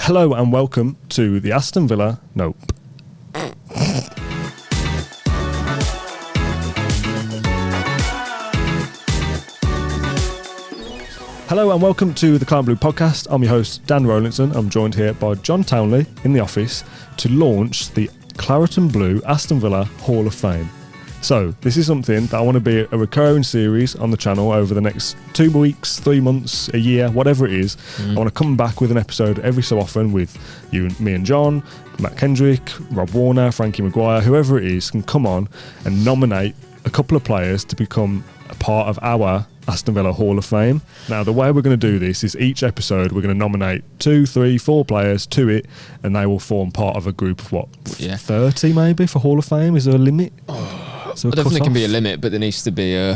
Hello and welcome to the Aston Villa. Nope. Hello and welcome to the Claret Blue podcast. I'm your host, Dan Rolinson. I'm joined here by John Townley in the office to launch the Claret Blue Aston Villa Hall of Fame. So, this is something that I want to be a recurring series on the channel over the next 2 weeks, 3 months, a year, whatever it is. I want to come back with an episode every so often with you, me and John, Matt Kendrick, Rob Warner, Frankie Maguire, whoever it is can come on and nominate a couple of players to become a part of our Aston Villa Hall of Fame. Now, the way we're going to do this is each episode we're going to nominate 2, 3, 4 players to it, and they will form part of a group of 30 maybe for Hall of Fame. Is there a limit? I don't think there can be a limit, but there needs to be a.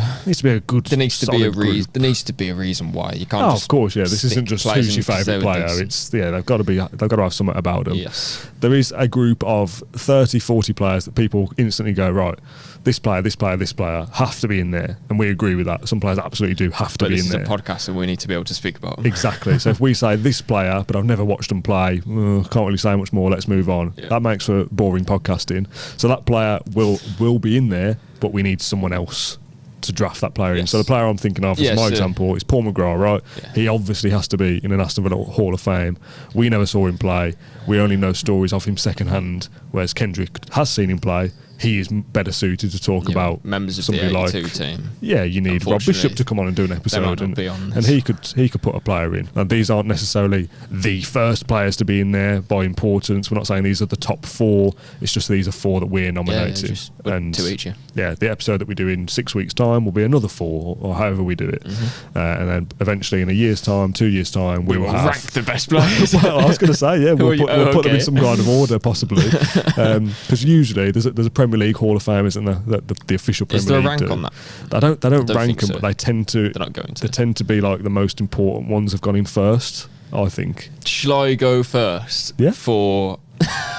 Good. There needs to be a reason. There needs to be a reason why you can't. Of course, yeah. This isn't just who's your favourite player. It's they've got to have something about them. Yes. There is a group of 30, 40 players that people instantly go, right, this player have to be in there, and we agree with that. Some players absolutely do have to be in there. This is a podcast, and we need to be able to speak about them. Exactly. So if we say this player, but I've never watched them play, can't really say much more. Let's move on. Yeah. That makes for boring podcasting. So that player will be in there, but we need someone else to draft that player in. So the player I'm thinking of, as my example, is Paul McGrath, right? Yeah. He obviously has to be in an Aston Villa Hall of Fame. We never saw him play. We only know stories of him secondhand, whereas Kendrick has seen him play. He is better suited to talk about members of somebody the 82 team. Yeah, you need Rob Bishop to come on and do an episode, and he could put a player in. And these aren't necessarily the first players to be in there by importance. We're not saying these are the top 4. It's just these are 4 that we're nominating. And 2 each. Yeah, the episode that we do in 6 weeks' time will be another 4, or however we do it. And then eventually, in a year's time, 2 years' time, we will have rank the best players. Well, I was going to say, yeah, we'll put them in some kind of order, possibly, because usually there's a Premier League Hall of Fame, isn't there? The official Premier League. Is there a rank on that? They don't rank them, but they tend to. They're not going to. They tend to be like the most important ones have gone in first, I think. Shall I go first? Yeah. For.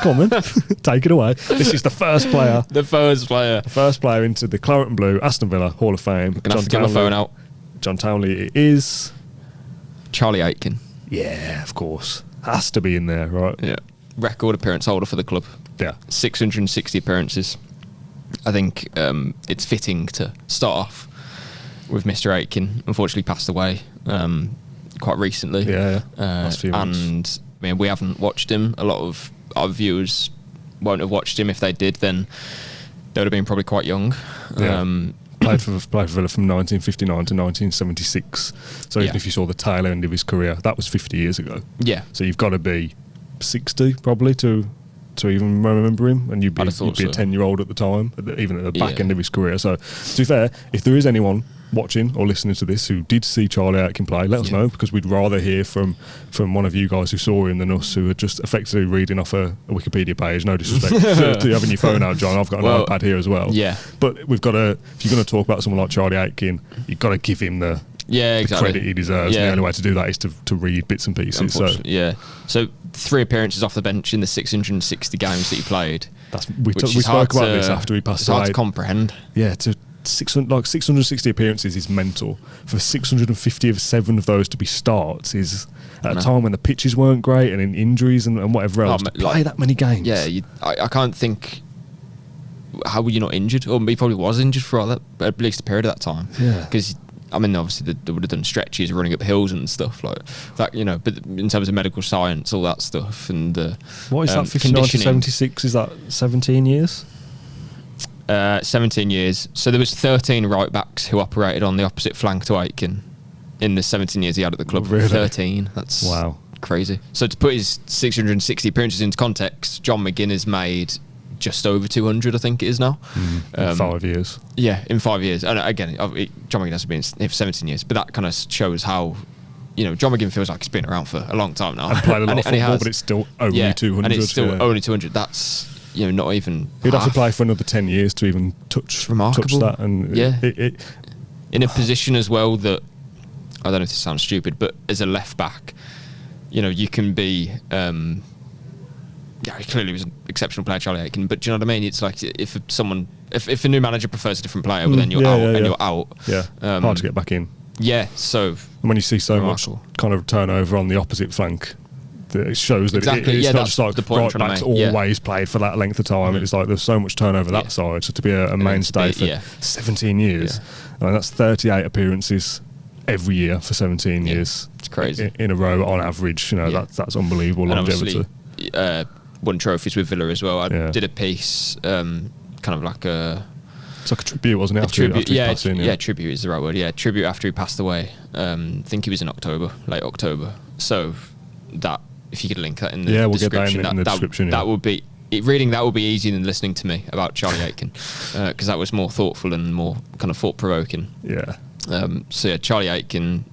Come on, then. Take it away. This is the first player. The first player into the Claret Blue Aston Villa Hall of Fame. I'm gonna have to get my phone out. John Townley. It is Charlie Aitken. Yeah, of course. Has to be in there, right? Yeah. Record appearance holder for the club. Yeah. 660 appearances. I think it's fitting to start off with Mr. Aitken. Unfortunately, passed away quite recently. Yeah. Last few months. And I mean, we haven't watched him. A lot of our viewers won't have watched him. If they did, then they would have been probably quite young. Yeah. Played for Villa from 1959 to 1976. So even if you saw the tail end of his career, that was 50 years ago. Yeah. So you've got to be 60 probably to even remember him, and you'd be a 10-year-old at the time, even at the back end of his career. So to be fair, if there is anyone watching or listening to this who did see Charlie Aitken play, let us know, because we'd rather hear from one of you guys who saw him than us who are just effectively reading off a Wikipedia page. No disrespect to having your phone out, John. I've got an iPad here as well. Yeah. But we've got to, if you're going to talk about someone like Charlie Aitken, you've got to give him the credit he deserves. And the only way to do that is to read bits and pieces. So 3 appearances off the bench in the 660 games that he played. We spoke about this after he passed away. It's hard to comprehend. Yeah, 660 appearances is mental. For 657 of those to be starts is at a time when the pitches weren't great and in injuries and whatever else. To play that many games. Yeah, I can't think. How were you not injured? Or he probably was injured for at least a period of that time. Yeah, because. I mean, obviously, they would have done stretches, running up hills and stuff like that, but in terms of medical science, all that stuff. And what is that, 59 to 76? Is that 17 years? 17 years. So there was 13 right-backs who operated on the opposite flank to Aitken in the 17 years he had at the club. Really? 13. That's crazy. So to put his 660 appearances into context, John McGinn has made just over 200, I think it is now. In 5 years. Yeah, in 5 years. And again, John McGinn has been here for 17 years, but that kind of shows how, John McGinn feels like he's been around for a long time now. And played a lot of football, but it's still only 200. And it's still only 200. That's, not even He'd have to play for another 10 years to even touch that. And in a position as well that, I don't know if this sounds stupid, but as a left back, you can be... he clearly was an exceptional player, Charlie Aitken, but do you know what I mean? It's like if a new manager prefers a different player, well, then you're out. Yeah, hard to get back in. Yeah, so... And when you see so much kind of turnover on the opposite flank, it shows that Exactly, it's yeah, not that's just like the point I'm right trying to backs make, yeah. always played for that length of time. It's like there's so much turnover that side. So to be a mainstay for 17 years, I mean, that's 38 appearances every year for 17 years. It's crazy. In a row on average. You know, that's unbelievable longevity. Won trophies with Villa as well. I did a piece, kind of like it's like a tribute, wasn't it? After his passing, tribute is the right word. Yeah, tribute after he passed away. I think he was in October, late October. So that, if you could link that in the description, in the description. That would be reading. That would be easier than listening to me about Charlie Aitken, because that was more thoughtful and more kind of thought provoking. Yeah. So Charlie Aitken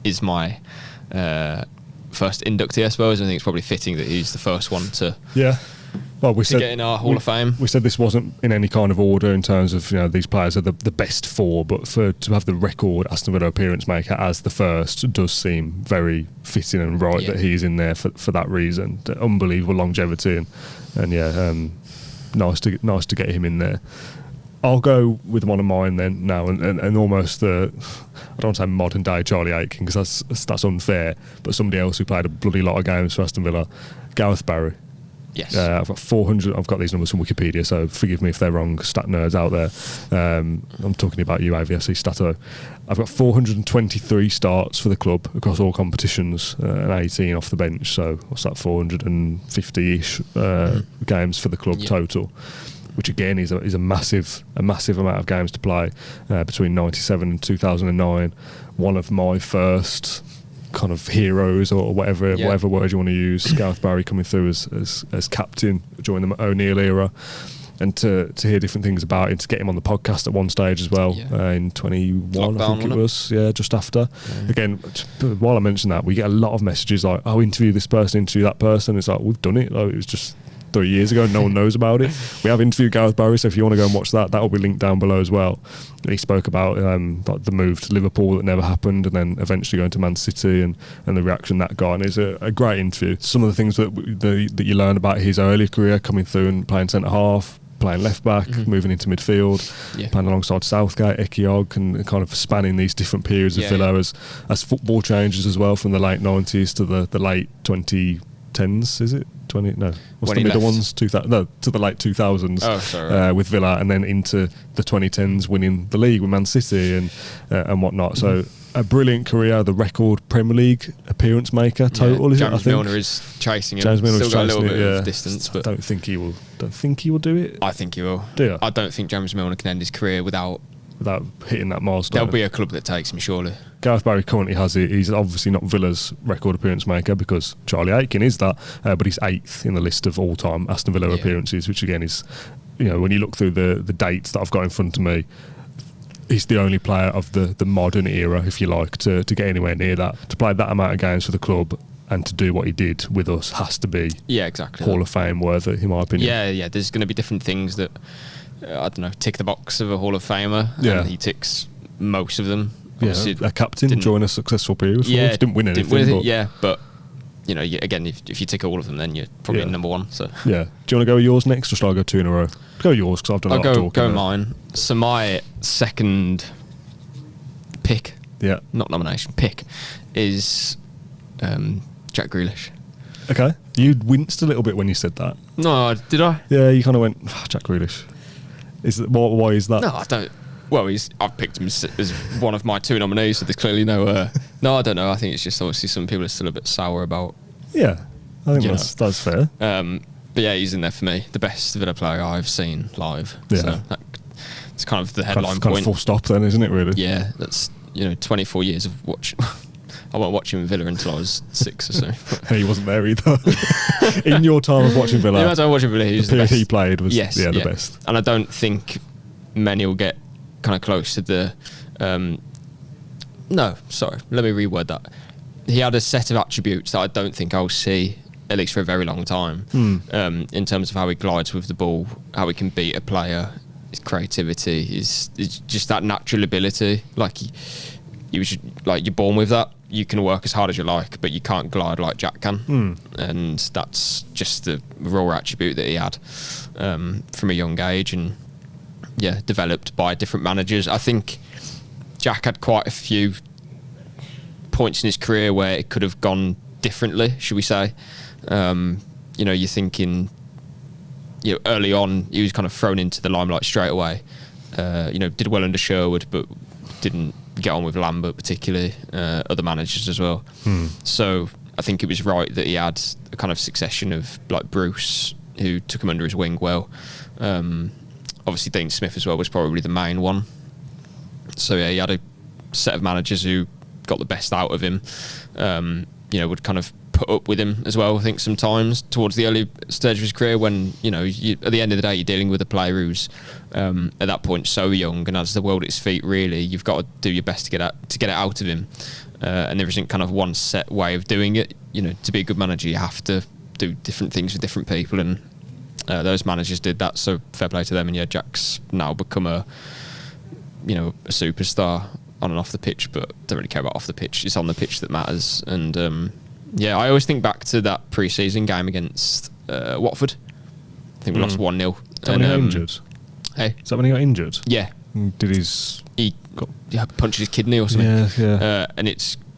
is my first inductee, I suppose. I think it's probably fitting that he's the first one to get in our Hall of Fame. We said this wasn't in any kind of order in terms of, you know, these players are the best four, but to have the record Aston Villa appearance maker as the first does seem very fitting and right that he's in there for that reason. The unbelievable longevity and nice to get him in there. I'll go with one of mine then now, and almost I don't want to say modern day Charlie Aitken because that's unfair, but somebody else who played a bloody lot of games for Aston Villa, Gareth Barry. Yes. I've got 400. I've got these numbers from Wikipedia, so forgive me if they're wrong, stat nerds out there. I'm talking about you, AVFC Stato. I've got 423 starts for the club across all competitions, and 18 off the bench. So what's that? 450-ish games for the club total, which again is a massive amount of games to play. Between 97 and 2009, one of my first kind of heroes or whatever word you want to use. Gareth Barry coming through as captain during the O'Neill era, and to hear different things about him, to get him on the podcast at one stage as well in 21, lockdown, I think it was, just after. Again, while I mention that, we get a lot of messages like, "Oh, interview this person, interview that person." It's like, we've done it. Like, it was just 3 years ago, no one knows about it. We have interviewed Gareth Barry, so if you want to go and watch that will be linked down below as well. And he spoke about like the move to Liverpool that never happened, and then eventually going to Man City and the reaction that got. And it's a great interview. Some of the things that you learn about his early career, coming through and playing centre half, playing left back, moving into midfield, playing alongside Southgate, Ekiog, and kind of spanning these different periods of Villa as football changes as well, from the late 90s to the late 2010s, is it? 20? No. What's the middle ones? 2000? No, to the late 2000s. Oh, sorry. With Villa, and then into the 2010s, winning the league with Man City and whatnot. So a brilliant career. The record Premier League appearance maker total. Is James it? Milner is chasing him. James Milner still is got a chasing little bit it, of distance, but I don't think he will. Don't think he will do it. I think he will. Do you? I don't think James Milner can end his career without hitting that milestone. There'll be a club that takes him, surely. Gareth Barry currently has it. He's obviously not Villa's record appearance maker, because Charlie Aitken is that, but he's 8th in the list of all-time Aston Villa appearances, which again is, you know, when you look through the dates that I've got in front of me, he's the only player of the modern era, if you like, to get anywhere near that. To play that amount of games for the club and to do what he did with us has to be exactly Hall of Fame worthy, in my opinion. Yeah. There's going to be different things that I don't know, tick the box of a Hall of Famer. And he ticks most of them. A captain during a successful period. Didn't win anything. But you know, again, if you tick all of them, then you're probably number one. So do you want to go with yours next, or shall I go 2 in a row? Go yours, because I've done a lot of talking. Go mine. So my second pick, not nomination, pick, is Jack Grealish. Okay, you winced a little bit when you said that. No, did I? Yeah, you kind of went, Jack Grealish. Why is that? No, I don't. Well, I've picked him as one of my 2 nominees, so there's clearly no. No, I don't know. I think it's just obviously some people are still a bit sour about. Yeah, I think that's fair. But yeah, he's in there for me. The best Villa player I've seen live. Yeah. So it's kind of the headline point. Kind of full stop then, isn't it, really? Yeah, that's 24 years of watching. I wasn't watching Villa until I was 6 or so. He wasn't there either. In your time of watching Villa, in my time of watching Villa, he was the best. He played was the best. And I don't think many will get kind of close to the. No, sorry. Let me reword that. He had a set of attributes that I don't think I'll see, at least for a very long time, in terms of how he glides with the ball, how he can beat a player, his creativity, his just that natural ability. Like he was like, you're born with that. You can work as hard as you like, but you can't glide like Jack can. And that's just the raw attribute that he had from a young age, and developed by different managers. I think Jack had quite a few points in his career where it could have gone differently, should we say. You're thinking, early on, he was kind of thrown into the limelight straight away. Did well under Sherwood, but didn't get on with Lambert particularly, other managers as well. So I think it was right that he had a kind of succession of like Bruce, who took him under his wing well. Obviously Dean Smith as well was probably the main one. So yeah, he had a set of managers who got the best out of him. Would kind of put up with him as well. I think sometimes towards the early stage of his career, when at the end of the day you're dealing with a player who's at that point so young and has the world at his feet. Really, you've got to do your best to get it out of him, and there isn't kind of one set way of doing it. To be a good manager, you have to do different things with different people, and those managers did that. So fair play to them. And yeah, Jack's now become a superstar on and off the pitch, but don't really care about off the pitch. It's on the pitch that matters. And I always think back to that pre-season game against Watford. I think we lost 1-0. Is that when he got injured? Hey, is that when he got injured? Yeah. He punched his kidney or something. Yeah. And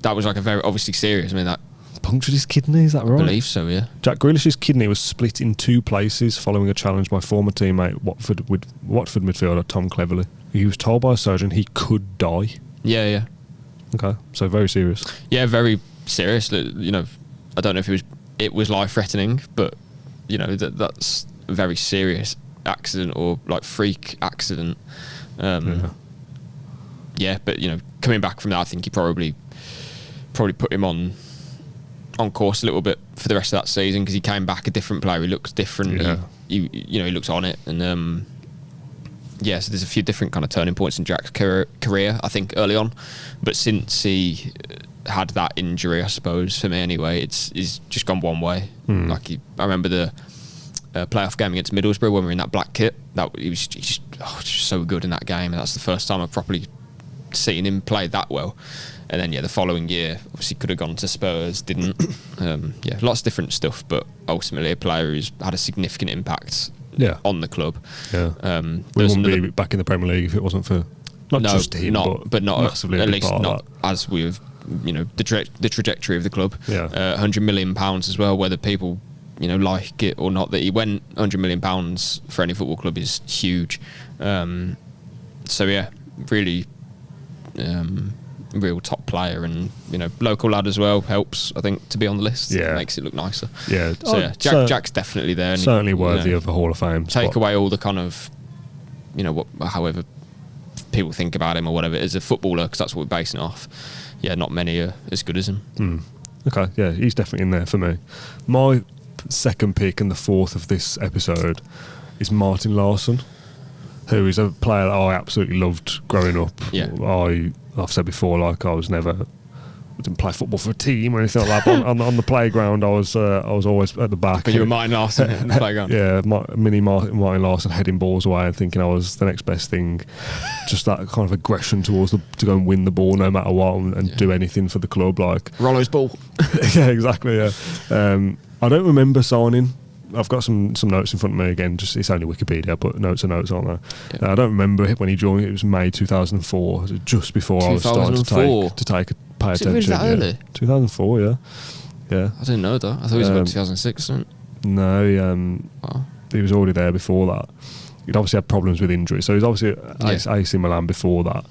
that was like a very obviously serious. I mean, that punctured his kidney. Is that right? I believe so. Yeah. Jack Grealish's kidney was split in 2 places following a challenge by former teammate Watford midfielder Tom Cleverley. He was told by a surgeon he could die. Yeah. Okay, so very serious. Yeah, very serious. I don't know if it was life threatening, but that's a very serious accident or like freak accident. But coming back from that, I think he probably put him on course a little bit for the rest of that season, because he came back a different player. He looked different. Yeah. He looked on it, and so there's a few different kind of turning points in Jack's career, I think, early on. But since he had that injury, I suppose, for me anyway, it's just gone one way. I remember the playoff game against Middlesbrough when we were in that black kit. He was just so good in that game, and that's the first time I've properly seen him play that well. And then the following year, obviously could have gone to Spurs, didn't. Lots of different stuff, but ultimately a player who's had a significant impact on the club. Yeah, we wouldn't be back in the Premier League if it wasn't for not massively, at least not as we've the trajectory of the club. Yeah, £100 million as well. Whether people like it or not that he went, £100 million for any football club is huge. Really. Real top player, and local lad as well helps, I think, to be on the list. Yeah, makes it look nicer. Yeah, Jack's definitely there, and certainly worthy of a Hall of Fame. Take away all the kind of however people think about him or whatever as a footballer, because that's what we're basing it off. Yeah, not many are as good as him. Okay, yeah, he's definitely in there for me. My second pick and the fourth of this episode is Martin Laursen, who is a player that I absolutely loved growing up. Yeah. I've said before, like I didn't play football for a team or anything like that. on the playground, I was always at the back. But you were Martin Laursen in the playground. Yeah, mini Martin Laursen heading balls away and thinking I was the next best thing. Just that kind of aggression towards to go and win the ball no matter what and do anything for the club. Like Rollo's ball. Yeah, exactly. Yeah. I don't remember signing. I've got some notes in front of me again. Just it's only Wikipedia, but notes are notes, aren't there? Yeah. I don't remember when he joined. It was May 2004, just before I was starting to pay attention. Was it really that early? 2004, yeah. I didn't know that. I thought it was about 2006. No, he was already there before that. He'd obviously had problems with injury, so he was obviously at AC Milan before that.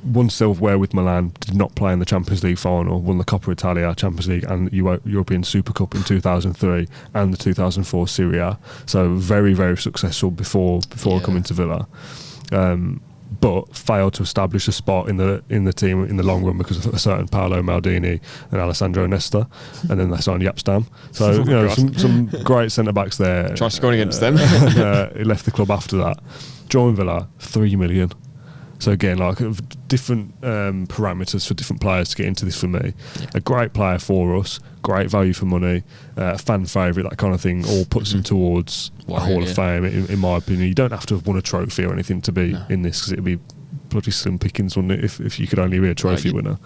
Won silverware with Milan, did not play in the Champions League final, won the Coppa Italia, Champions League and European Super Cup in 2003 and the 2004 Serie A. So very, very successful before coming to Villa. But failed to establish a spot in the team in the long run because of a certain Paolo Maldini and Alessandro Nesta, and then they signed Yapstam. So some great centre backs there. Try scoring against them. He left the club after that. Joined Villa, $3 million. So again, like different parameters for different players to get into this for me. Yeah. A great player for us, great value for money, fan favourite, that kind of thing, all puts him towards a Hall of Fame, in my opinion. You don't have to have won a trophy or anything to be in this, because it'd be bloody slim pickings, wouldn't it, if you could only be a trophy winner.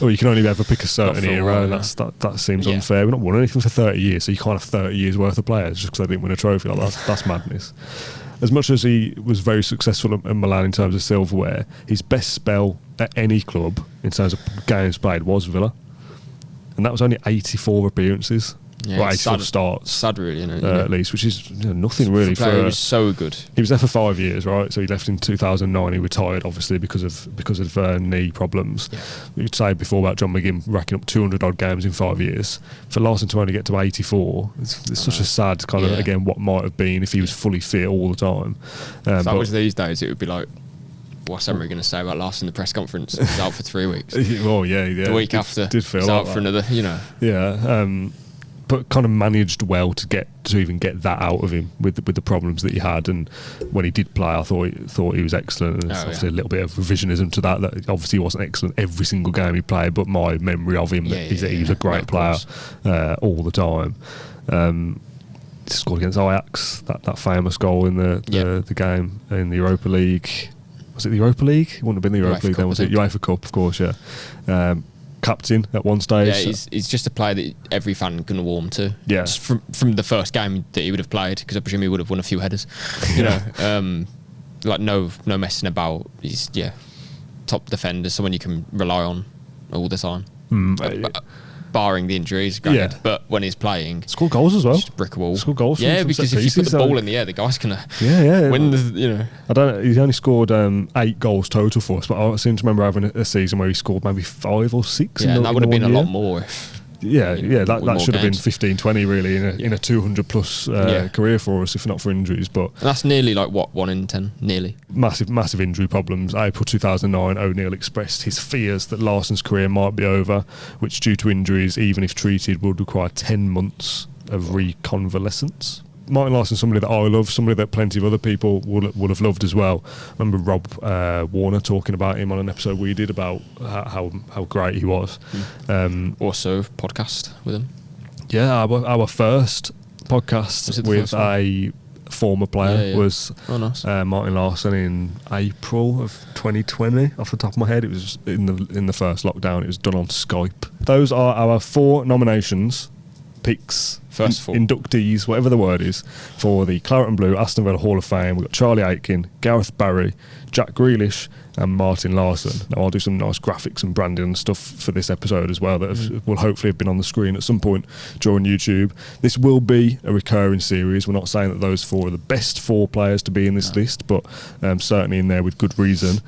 Or you can only ever pick a certain era, and that seems unfair. We've not won anything for 30 years, so you can't have 30 years worth of players just because they didn't win a trophy. Like that's madness. As much as he was very successful at Milan in terms of silverware, his best spell at any club in terms of games played was Villa. and that was only 84 appearances. Yeah, Well, it's 84 sad, starts. sad, really. At least, which is nothing really for a player who was so good. He was there for 5 years, right? So he left in 2009. He retired, obviously, because of knee problems. Yeah. You'd say before about John McGinn racking up 200 odd games in 5 years. For Laursen to only get to 84, it's such a sad kind of again what might have been if he was fully fit all the time. If that was these days, it would be like, what's Emery going to say about Laursen in the press conference? He's out for 3 weeks. Oh yeah. The week after, did feel he's like out that. for another. Yeah. But kind of managed well to even get that out of him with the problems that he had. And when he did play, I thought he was excellent. And there's obviously a little bit of revisionism to that obviously he wasn't excellent every single game he played, but my memory of him is that he was a great player all the time. Scored against Ajax, that famous goal in the game in the Europa League. Was it the Europa League? It wouldn't have been the Europa League then, was it? UEFA Cup, of course, yeah. Captain at one stage. Yeah, he's just a player that every fan can warm to. Yeah. Just from the first game that he would have played, because I presume he would have won a few headers. You know, like no messing about. He's top defender, someone you can rely on all the time. Barring the injuries, granted. But when he's playing, scored goals as well. Just brick a wall. Scored goals. Yeah, because if you put the ball in the air, the guy's gonna win. I don't. He's only scored 8 goals total for us, but I seem to remember having a season where he scored maybe 5 or 6. Yeah, and that would have been a lot more. That should have been 15, 20 really in a 200 plus career for us, if not for injuries. But and that's nearly like what, 1 in 10, nearly. Massive injury problems. April 2009, O'Neill expressed his fears that Larsen's career might be over, which due to injuries, even if treated, would require 10 months of reconvalescence. Martin Laursen, somebody that I love, somebody that plenty of other people would have loved as well. I remember Rob Warner talking about him on an episode we did about how great he was. Also, podcast with him. Yeah, our first podcast with a former player was Martin Laursen in April of 2020. Off the top of my head, it was in the first lockdown. It was done on Skype. Those are our 4 nominations. Picks, first 4 inductees, whatever the word is, for the Claret Blue Aston Villa Hall of Fame. We've got Charlie Aitken, Gareth Barry, Jack Grealish and Martin Laursen. Now I'll do some nice graphics and branding and stuff for this episode as well that will hopefully have been on the screen at some point during YouTube. This will be a recurring series. We're not saying that those 4 are the best 4 players to be in this list, but certainly in there with good reason.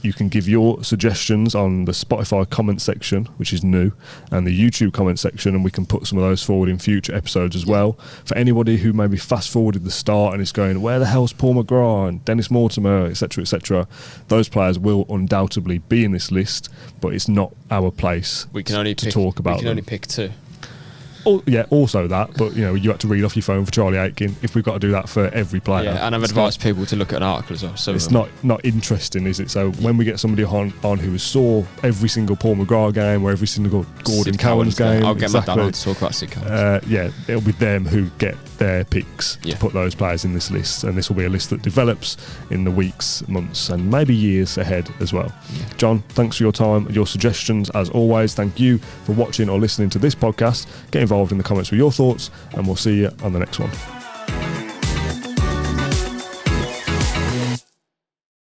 You can give your suggestions on the Spotify comment section, which is new, and the YouTube comment section, and we can put some of those forward in future episodes as well. For anybody who maybe fast-forwarded the start and is going, where the hell's Paul McGrath and Dennis Mortimer, etc., those players will undoubtedly be in this list, but it's not our place to talk about them. We can only pick 2. Also that, but you had to read off your phone for Charlie Aitken. If we've got to do that for every player, and I've advised people to look at an article as well. So it's not interesting, is it? So when we get somebody on who saw every single Paul McGrath game or every single Gordon Cowan's game, I'll get my dad on to talk about Sid Cowans. It'll be them who get their picks to put those players in this list, and this will be a list that develops in the weeks, months, and maybe years ahead as well. John, thanks for your time and your suggestions as always. Thank you for watching or listening to this podcast. Get involved in the comments with your thoughts, and we'll see you on the next one.